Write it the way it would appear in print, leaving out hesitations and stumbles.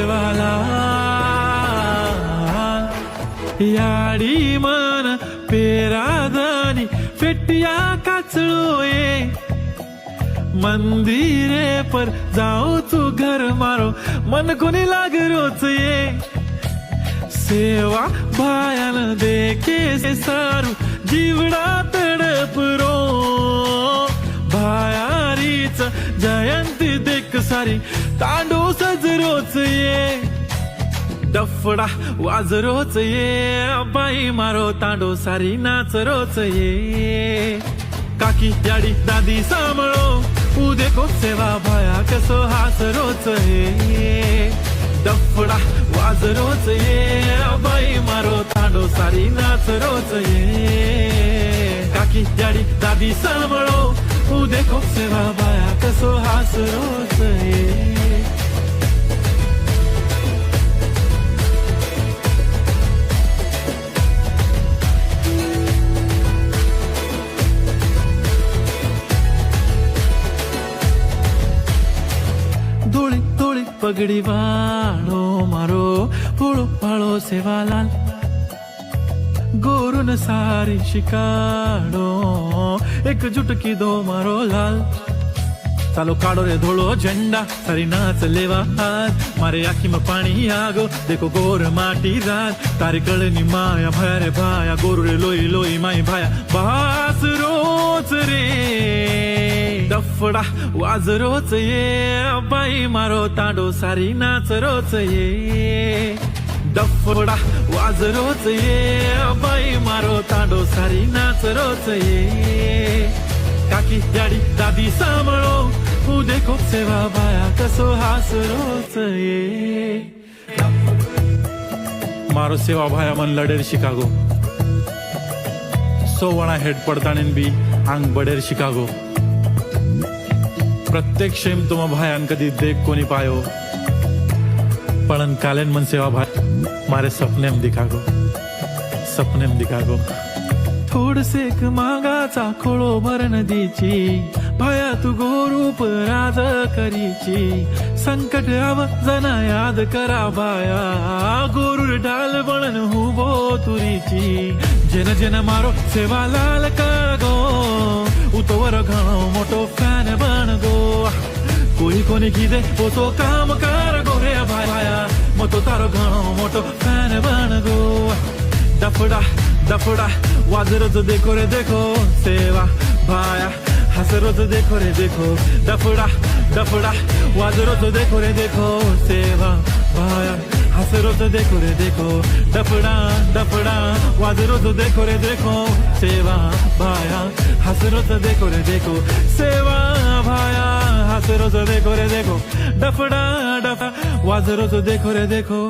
सेवाला याडी मन पेरादानी फेटिया काचळोए मंदिरे पर जाओ तू घर मारो मन कोणी लाग रोच ये सेवा भायान देखे से सारू जीवडा तडपरो भायारीच जयंती देख सारी तांडू सजरोच ये डफडा वाजरोच ये बाई मारो तांडो सारी नाच रोच ये काकी याडी दादी सांभाळो उदे को सेवा भाया कसो हास रोच ये डफडा वाजरोच ये बाई मारो तांडो सारी नाच रोच ये काकी याडी दादी सांभाळो उदे को सेवा भाया कसो हास रोच ये धोळी धोळी पगडी वाळो मारो फूळो फाळो सेवालाल गोरून सारी शिकाडो एकजुट की दो मारो लाल चालो काढो रे धोळो झंडा सारी नाच लेवा हाथ मारे आखी में पानी आगो देखो गोर माटी रात तारी कळनी माया भाया रे भाया गोरू रे लोई लोई माई भाया बास रोच रे डफडा वाज रोच ये बाई मारो तांडो सारी नाच रोच ये डफडा वाज रोच ये बाई मारो तांडो सारी नाच रोच ये काकी याडी दादी सांभाळो उदे को सेवा भाया कसो हास रोच ये मारो सेवा भाया मन लडेर शिकागो सोवणा हेड पडताणीन बी आंग बडेर शिकागो प्रत्येक शेम तुम भायान कदी देख कोनी पायो पळन कालेन मन सेवा भाई मारे सपनेम दिखागो थोड सेक मागाचा खोळो भरण दीची भाया तू गोरूप राज करीची संकट आव जना याद करा भाया गोरूर ढाल बनन हुबो तुरीची जन जन मारो सेवा लाल कागो उतवर घणो मोटो फॅन बन गो कोई कोनी कीदे वो तो काम कर गो रे भाया मतो तारो घणो मोटो फॅन बन गो डफडा डफडा वाज रोज देखो रे देखो सेवा भाया हस रोज देखो रे देखो डफडा डफडा वाज रोज देखो रे देखो सेवा भाया हस रोज देखो रे देखो डफडा डफडा वाज रोज देखो रे देखो सेवा भाया हस रोज देखो रे देखो सेवा भाया हस रोज देखो रे देखो डफडा डफडा वाज रोज देखो रे देखो